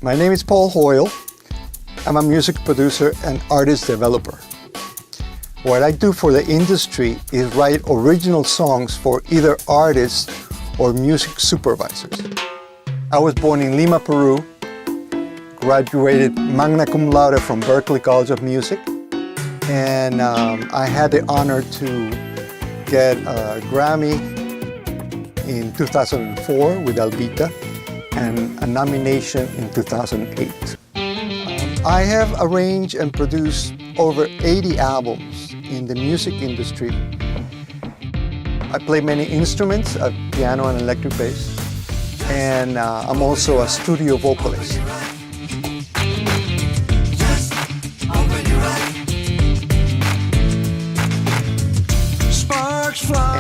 My name is Paul Hoyle. I'm a music producer and artist developer. What I do for the industry is write original songs for either artists or music supervisors. I was born in Lima, Peru, graduated magna cum laude from Berklee College of Music, and I had the honor to get a Grammy in 2004 with Alvita and a nomination in 2008. I have arranged and produced over 80 albums in the music industry. I play many instruments, piano and electric bass, and I'm also a studio vocalist.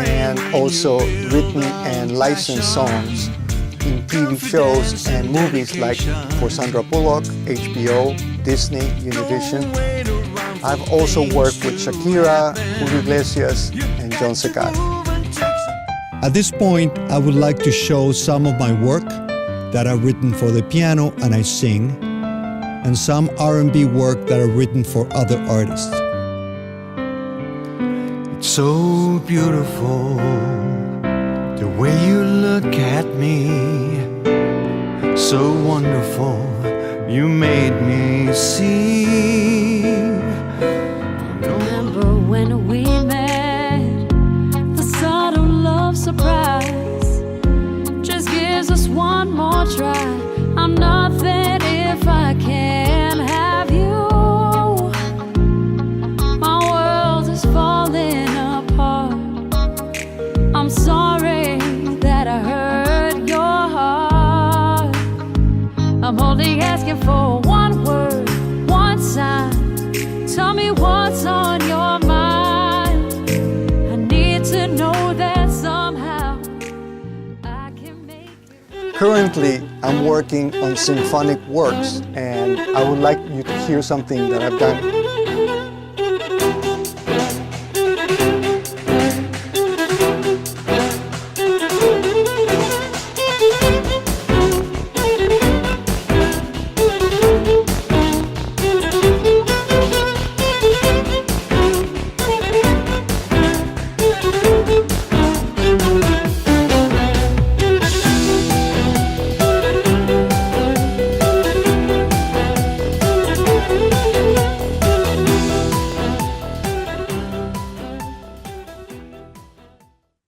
And also written and licensed songs in TV shows and movies like for Sandra Bullock, HBO, Disney, Univision. I've also worked with Shakira, Julio Iglesias, and John Secharity. At this point, I would like to show some of my work that I've written for the piano and I sing, and some R&B work that I've written for other artists. It's so beautiful, the way you look at me, so wonderful, you made me see. Remember when we met, the subtle love surprise just gives us one more try. I'm nothing if I can't have you. My world is falling apart. I'm sorry that I hurt your heart. I'm only asking for one word, one sign. Tell me what's on your mind. I need to know that somehow I can make it. Currently, I'm working on symphonic works, and I would like you to hear something that I've done.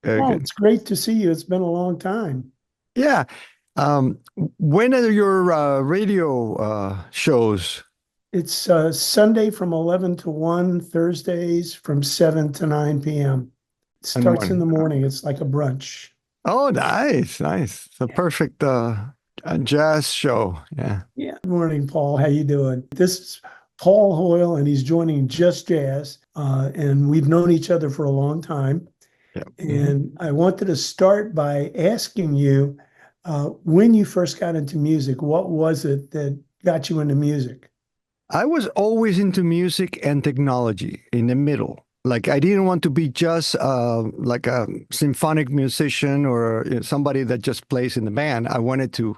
Oh, it's great to see you. It's been a long time. Yeah. When are your radio shows? It's Sunday from 11 to 1, Thursdays from 7 to 9 p.m. It starts in the morning. It's like a brunch. Oh, nice, nice. It's a perfect jazz show. Yeah. Yeah. Good morning, Paul. How you doing? This is Paul Hoyle, and he's joining Just Jazz. And we've known each other for a long time. Yep. And I wanted to start by asking you, when you first got into music, what was it that got you into music? I was always into music and technology in the middle. Like, I didn't want to be just like a symphonic musician or somebody that just plays in the band. I wanted to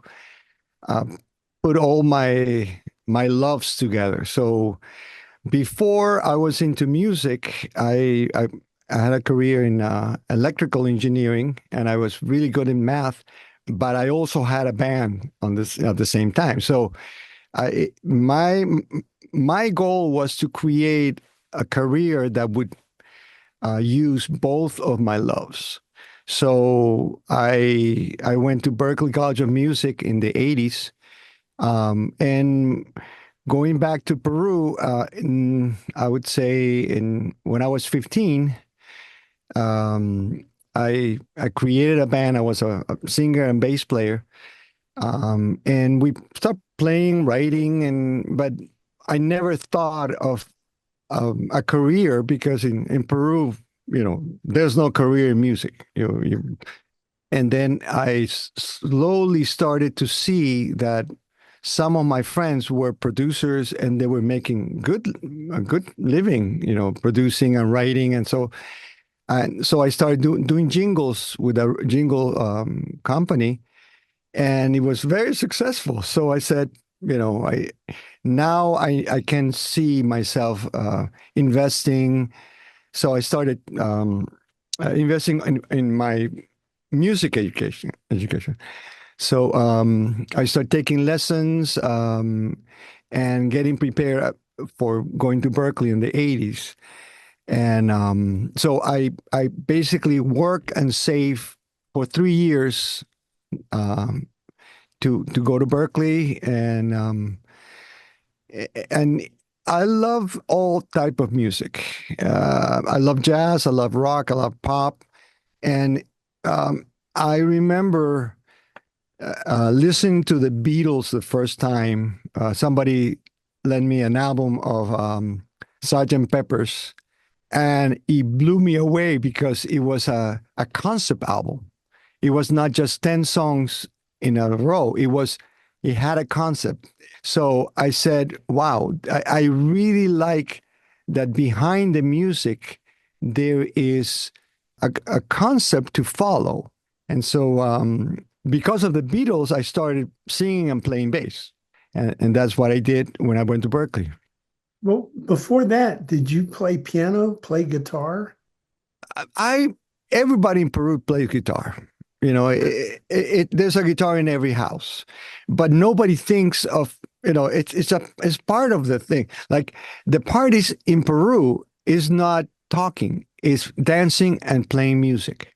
put all my loves together. So before I was into music, I had a career in electrical engineering, and I was really good in math, but I also had a band on this at the same time. So my goal was to create a career that would use both of my loves. So I went to Berklee College of Music in the 80s, and going back to Peru, I would say when I was 15, I created a band. I was a singer and bass player, and we started playing, writing, but I never thought of a career, because in Peru, there's no career in music. And then I slowly started to see that some of my friends were producers, and they were making a good living, producing and writing, and so I started doing jingles with a jingle company, and it was very successful. So I said, I can see myself investing. So I started investing in my music education. So I started taking lessons and getting prepared for going to Berkeley in the 80s. And so I basically work and save for 3 years um, to go to Berkeley, and I love all type of music. I love jazz, I love rock, I love pop, and I remember listening to the Beatles the first time. Somebody lent me an album of Sgt. Pepper's, and it blew me away because it was a concept album. It was not just 10 songs in a row. It had a concept. So I said, wow, I really like that behind the music, there is a concept to follow. And so because of the Beatles, I started singing and playing bass. And that's what I did when I went to Berkeley. Well, before that, did you play piano, play guitar? I Everybody in Peru plays guitar. There's a guitar in every house, but nobody thinks of it's part of the thing. Like the parties in Peru is not talking, is dancing and playing music.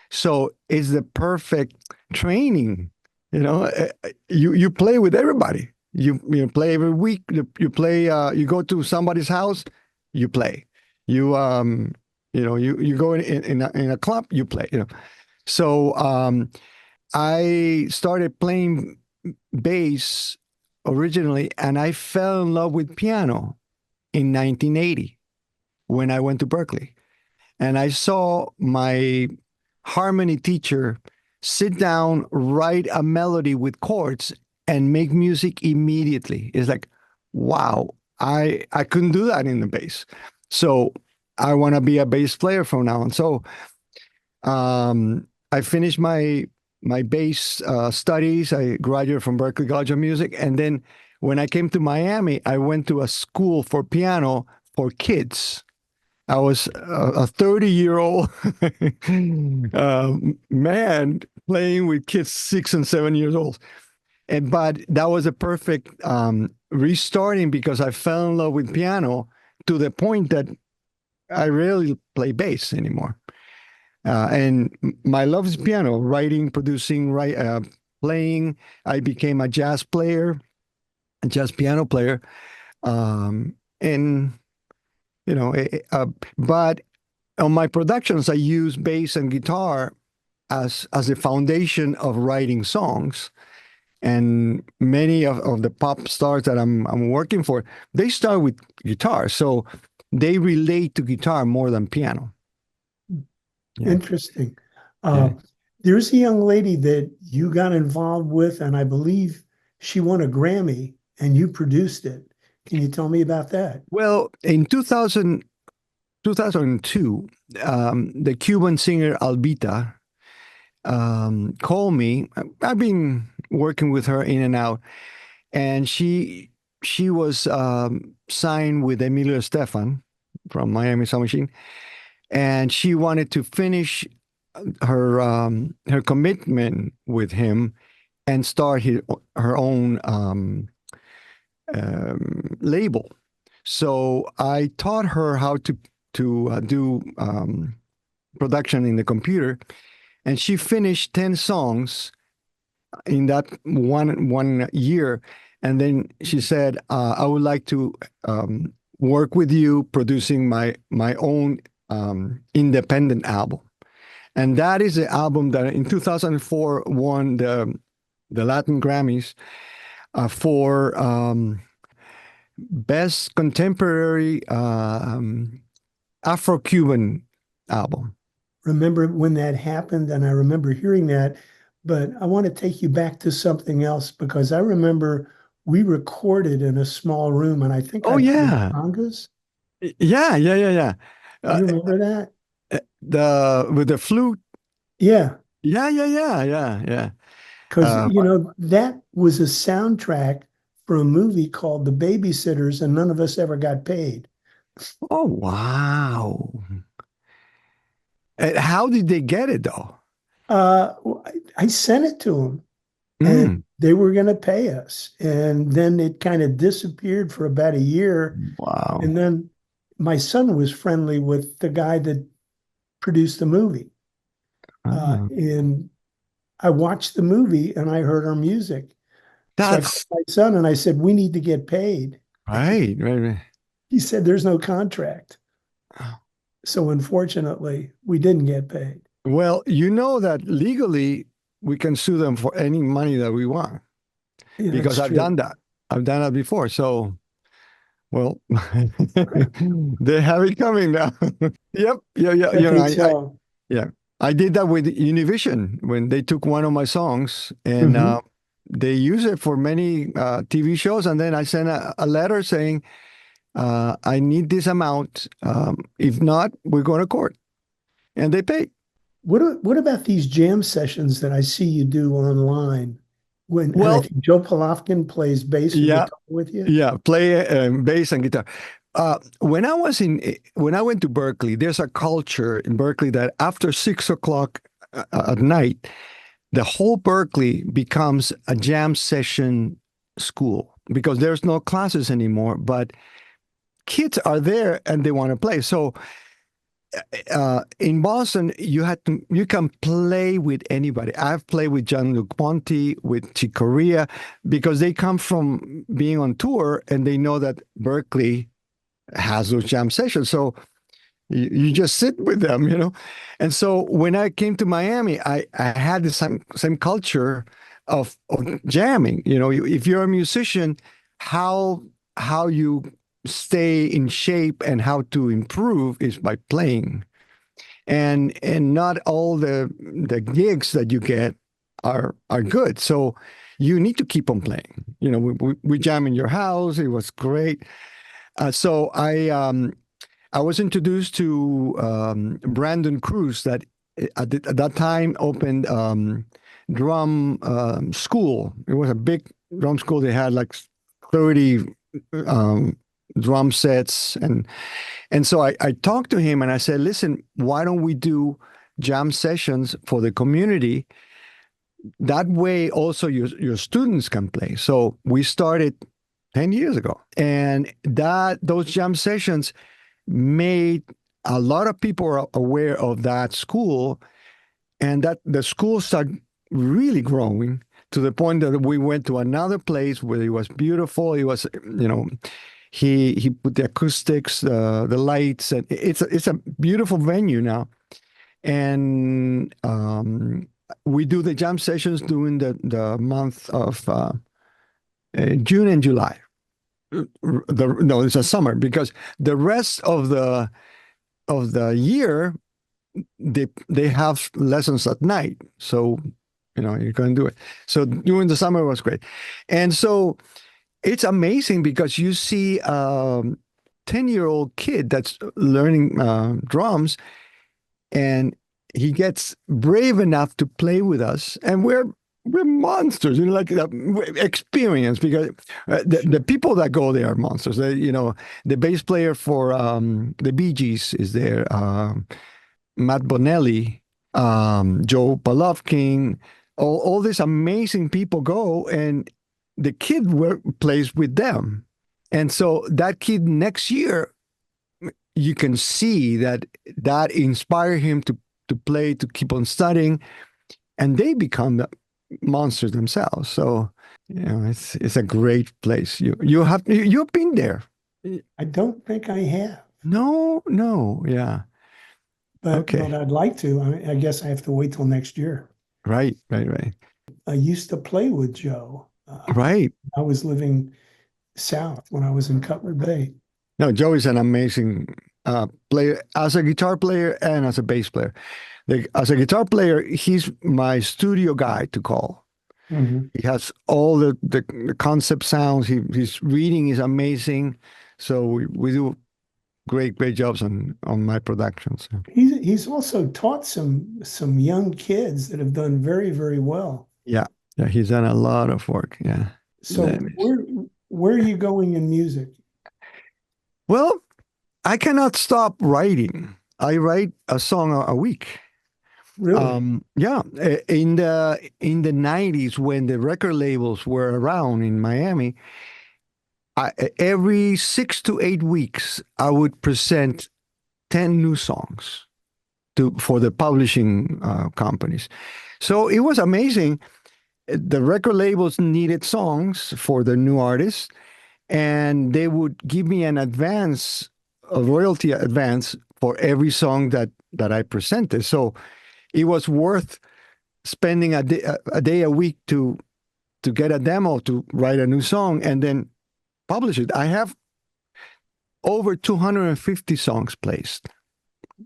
So it's the perfect training. You play with everybody. You play every week. You play. You go to somebody's house. You play. You go in a club. You play. So I started playing bass originally, and I fell in love with piano in 1980 when I went to Berkeley, and I saw my harmony teacher sit down, write a melody with chords, and make music immediately. It's like, wow, I couldn't do that in the bass. So I want to be a bass player from now on. So I finished my bass studies. I graduated from Berklee College of Music, and then when I came to Miami, I went to a school for piano for kids. I was a 30-year-old man playing with kids 6 and 7 years old. But that was a perfect restarting because I fell in love with piano to the point that I rarely play bass anymore. And my love is piano, writing, producing, playing. I became a jazz player, a jazz piano player. And but on my productions, I use bass and guitar as a foundation of writing songs. And many of the pop stars that I'm working for, they start with guitar, so they relate to guitar more than piano. Yeah. Interesting. There's a young lady that you got involved with, and I believe she won a Grammy, and you produced it. Can you tell me about that? Well, in 2002, the Cuban singer Albita called me. I've been working with her in and out, and she was signed with Emilio Estefan from Miami Sound Machine, and she wanted to finish her commitment with him and start her own label. So I taught her how to do production in the computer, and she finished 10 songs in that one year. And then she said, I would like to work with you producing my own independent album. And that is the album that in 2004 won the Latin Grammys for Best Contemporary Afro-Cuban album. Remember when that happened, and I remember hearing that, but I want to take you back to something else because I remember we recorded in a small room, and I think I played congas. Yeah. You remember that? With the flute. Yeah. Yeah. Because that was a soundtrack for a movie called The Babysitters, and none of us ever got paid. Oh, wow. And how did they get it though? I sent it to them, and Mm, they were going to pay us. And then it kind of disappeared for about a year. wow. And then my son was friendly with the guy that produced the movie. Ah, And I watched the movie and I heard our music. So I that's called my son and I said, we need to get paid. right. He said, there's no contract. So unfortunately, we didn't get paid. Well, you know that legally we can sue them for any money that we want Yeah, because that's I've true. done that. I've done that before. So, well, they have it coming now. Yep. Yeah. Yeah. I You know, think so. yeah, I did that with Univision when they took one of my songs and Mhm. they use it for many TV shows. And then I sent a letter saying, I need this amount. If not, we're going to court. And they paid. What about these jam sessions that I see you do online? And I Well, think Joe Polofkin plays bass or yeah, guitar with you. yeah, play bass and guitar. When I went to Berkeley, there's a culture in Berkeley that after 6 o'clock at night, the whole Berkeley becomes a jam session school because there's no classes anymore, but kids are there and they want to play. So in Boston, you can play with anybody. I've played with Jean-Luc Ponty, with Chick Corea, because they come from being on tour and they know that Berkeley has those jam sessions. So you just sit with them, you know. And so when I came to Miami, I had the same culture of jamming. You know, if you're a musician, how you stay in shape and how to improve is by playing. And not all the gigs that you get are good. So you need to keep on playing. You know, we jam in your house. It was great. So I was introduced to Brandon Cruz that at that time opened drum school. It was a big drum school. They had like 30 um, drum sets. And so I talked to him and I said, listen, why don't we do jam sessions for the community? That way also your students can play. So we started 10 years ago. And those jam sessions made a lot of people aware of that school, and that the school started really growing to the point that we went to another place where it was beautiful. It was, you know, he put the acoustics, the lights, and it's a beautiful venue now. And we do the jam sessions during the month of June and July. No, it's a summer because the rest of the year they have lessons at night. So you know you can do it. So during the summer it was great, and so it's amazing because you see 10-year-old kid that's learning drums, and he gets brave enough to play with us, and we're monsters, you know, like experience because the people that go there are monsters. They, you know, the bass player for the Bee Gees is there, Matt Bonelli, Joe Polofkin, all these amazing people go, and the kid plays with them. And so that kid next year, you can see that inspire him to play, to keep on studying, and they become the monsters themselves. So you know, it's a great place. You've been there. I don't think I have, No, yeah, but okay, I'd like to. I guess I have to wait till next year. right. I used to play with Joe. Right. I was living south when I was in Cutler Bay. No, Joe is an amazing player as a guitar player and as a bass player. As a guitar player, he's my studio guy to call. Mhm. He has all the concept sounds. His reading is amazing. So we do great jobs on my productions. He's also taught some young kids that have done very, very well. Yeah, he's done a lot of work. Yeah, So that is. Where are you going in music? Well, I cannot stop writing. I write a song a week. Really? Yeah, in the 90s when the record labels were around in Miami, every 6 to 8 weeks I would present 10 new songs for the publishing companies. So it was amazing. The record labels needed songs for the new artists, and they would give me a royalty advance for every song that I presented. So it was worth spending a day a week to get a demo to write a new song and then publish it. I have over 250 songs placed.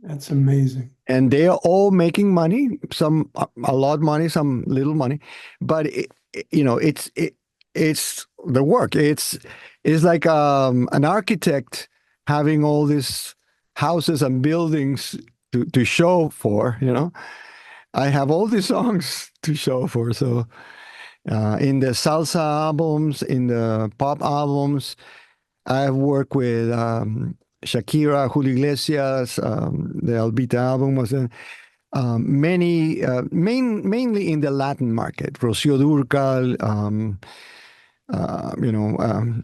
That's amazing. And they are all making money, some a lot of money, some little money, but it's the work. It's like an architect having all these houses and buildings to show for. I have all these songs to show for. So in the salsa albums, in the pop albums, I've worked with Shakira, Julio Iglesias. The Albita album was mainly in the Latin market. Rocío Dúrcal,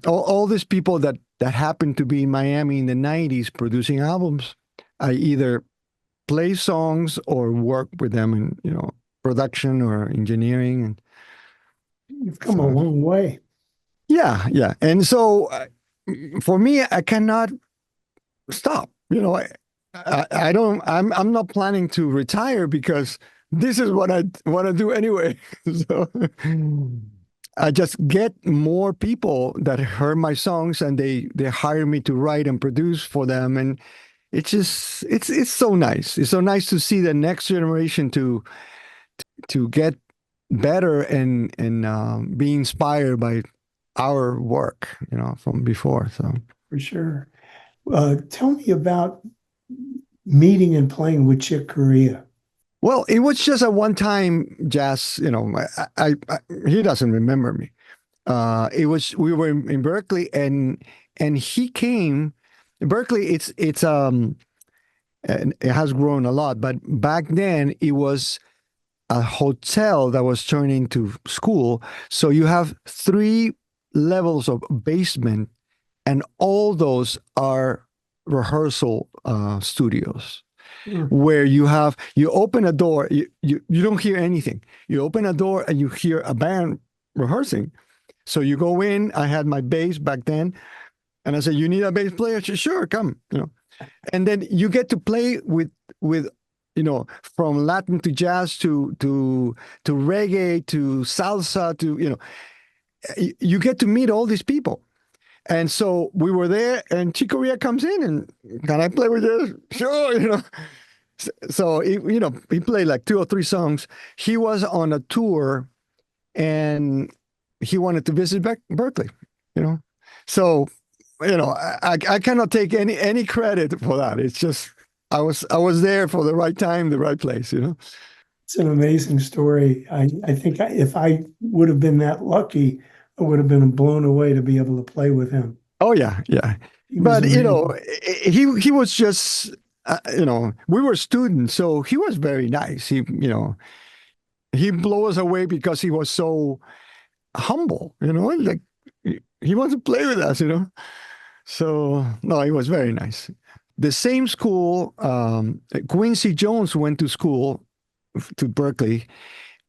all these people that happened to be in Miami in the 90s producing albums. I either play songs or work with them in production or engineering. And You've come a long way. yeah. And so for me, I cannot stop. I don't. I'm not planning to retire because this is what I want to do anyway. So I just get more people that heard my songs and they hire me to write and produce for them, and it's so nice. It's so nice to see the next generation to get better and be inspired by our work, from before. So For sure. Tell me about meeting and playing with Chick Corea. Well, it was just a one-time jazz. He doesn't remember me. We were in Berkeley, and he came. Berkeley, it has grown a lot, but back then it was a hotel that was turned into school. So you have 3 levels of basement, and all those are rehearsal studios. Where you open a door, you don't hear anything. You open a door and you hear a band rehearsing. So you go in. I had my bass back then, and I said, "You need a bass player?" She said, "Sure, come." And then you get to play with from Latin to jazz to reggae to salsa to you get to meet all these people. And so we were there, and Chick Corea comes in, and can I play with you? Sure, So he played like 2 or 3 songs. He was on a tour, and he wanted to visit Berkeley. So I cannot take any credit for that. It's just I was there for the right time, the right place. It's an amazing story. I think if I would have been that lucky, I would have been blown away to be able to play with him. Oh yeah. But he was just we were students, so he was very nice. He blew us away because he was so humble. Like he wants to play with us. So no, he was very nice. The same school, Quincy Jones went to school to Berkeley,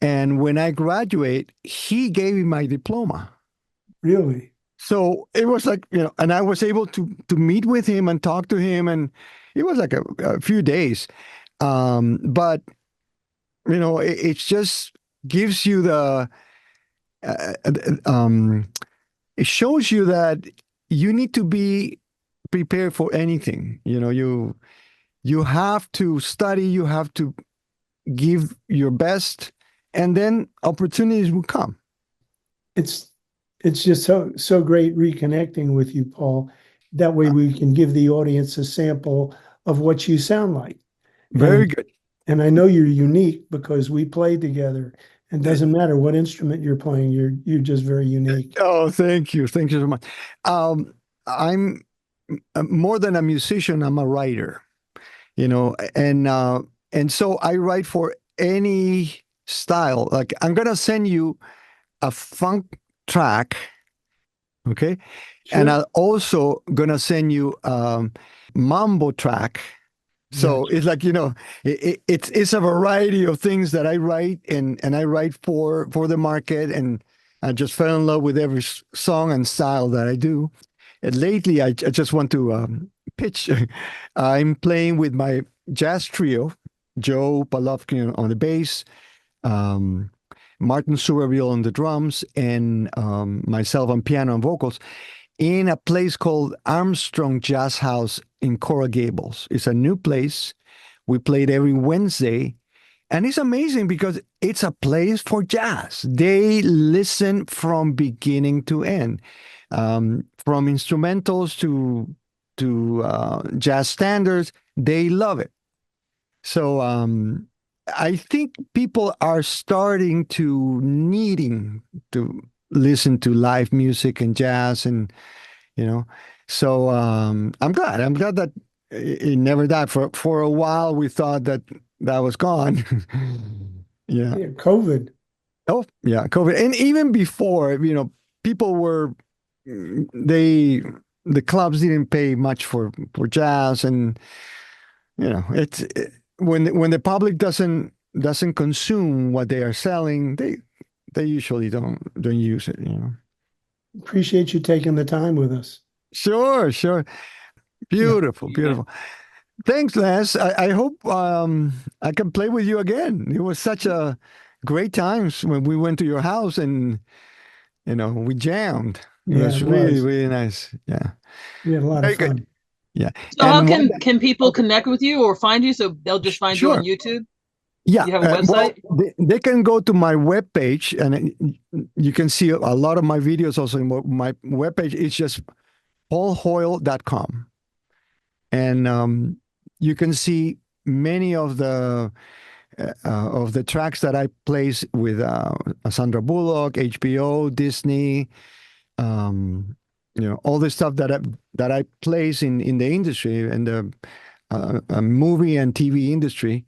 and when I graduate, he gave me my diploma. Really? So it was like, and I was able to meet with him and talk to him, and it was like a few days. But, it just gives you it shows you that you need to be prepared for anything. You have to study, you have to give your best, and then opportunities will come. It's just so great reconnecting with you, Paul. That way we can give the audience a sample of what you sound like. Very good. And I know you're unique because we played together And doesn't matter what instrument you're playing, you're just very unique. Oh, thank you so much. I'm more than a musician. I'm a writer, and so I write for any style. Like I'm gonna send you a funk track, okay, Sure. and I'm also gonna send you mambo track. So it's like it's a variety of things that I write, and I write for the market, and I just fell in love with every song and style that I do. And lately, I just want to pitch. I'm playing with my jazz trio, Joe Palofkin on the bass, Martin Somerville on the drums, and myself on piano and vocals, in a place called Armstrong Jazz House in Coral Gables. It's a new place. We played every Wednesday, and it's amazing because it's a place for jazz. They listen from beginning to end, from instrumentals to jazz standards. They love it. So I think people are starting to needing to listen to live music and jazz, and so I'm glad that it never died. For a while we thought that was gone. Yeah, COVID. Oh yeah, COVID. And even before, people were the clubs didn't pay much for jazz, and it's when the public doesn't consume what they are selling, they usually don't use it. Appreciate you taking the time with us. Sure. Beautiful. Thanks, Les. I hope I can play with you again. It was such a great times when we went to your house and we jammed. It was really, really nice. Yeah. We had a lot of fun. Good. Yeah. So how can people connect with you or find you? So they'll just find you on YouTube? Yeah. You have a website? Well, they can go to my webpage, and you can see a lot of my videos also in my webpage. It's just paulhoyle.com. And you can see many of the tracks that I place with Sandra Bullock, HBO, Disney, all the stuff that I place in the industry, and the movie and TV industry,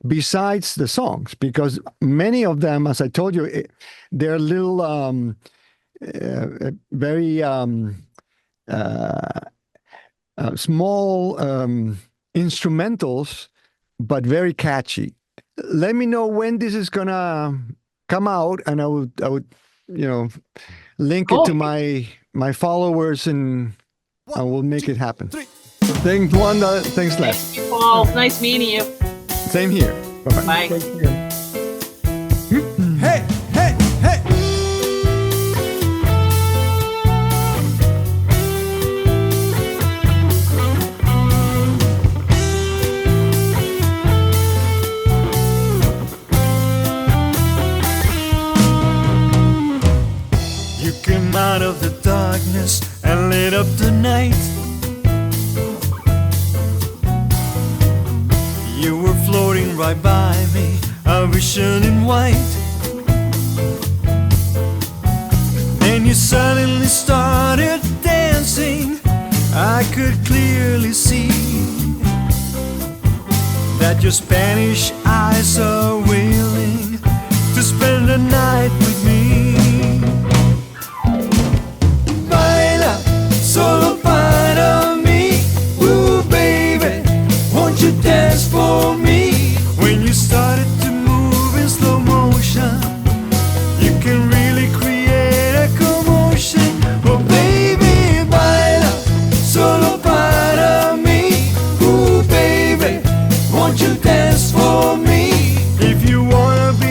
besides the songs, because many of them, as I told you, they're little very small instrumentals, but very catchy. Let me know when this is gonna come out, and I would link it to my followers, and I will make it happen. Thanks, Wanda. Thanks, Les. Thank you, Paul. Nice meeting you. Same here. Bye-bye. Bye. Take care. Hey, hey, hey! You came out of the darkness and lit up the night. You were floating right by me, a vision in white. Then you suddenly started dancing. I could clearly see that your Spanish eyes are willing to spend the night with me. Baila solo para mí, ooh baby, won't you dance for me? When you started to move in slow motion, you can really create a commotion. Oh baby, baila solo para mí, ooh baby, won't you dance for me? If you wanna be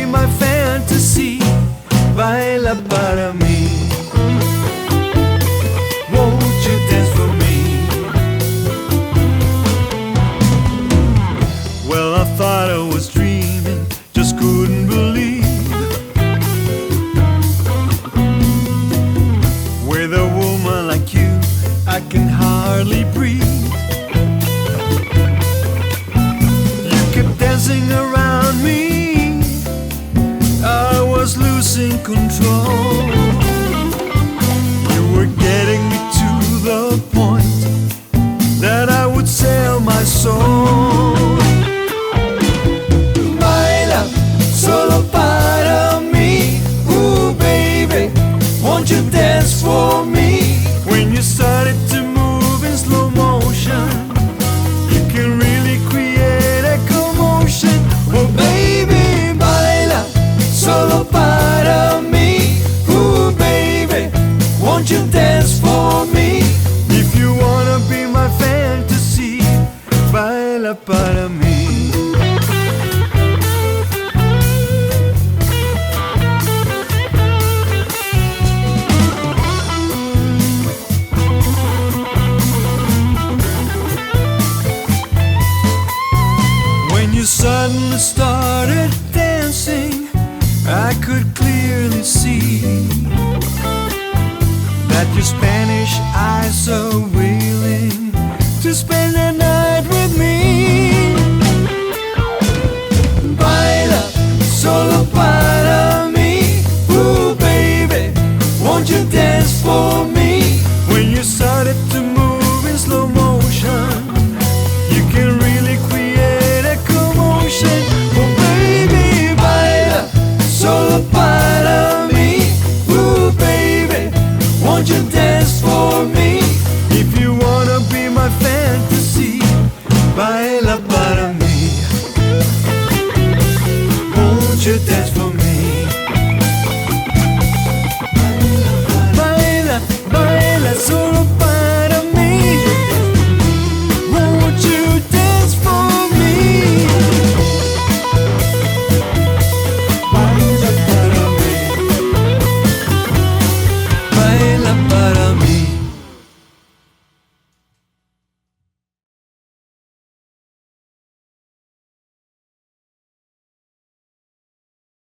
losing control. You were getting me to the point that I would sell my soul. Baila solo para mí, ooh baby, won't you dance for me? When you started to move in slow motion, you can really create a commotion. Oh baby, baila solo para mí, ooh baby, won't you dance for me? If you wanna be my fantasy, baila para mí. When you suddenly started dancing, I could clearly see that your Spanish eyes are willing to spend the night with me. Baila solo para mí, ooh baby, won't you dance for me? When you started to move in slow motion, you can really create a commotion. Oh baby, baila solo para mí, ooh baby, won't you dance for me? If you wanna be my fantasy, baila para mí. Won't you dance for me?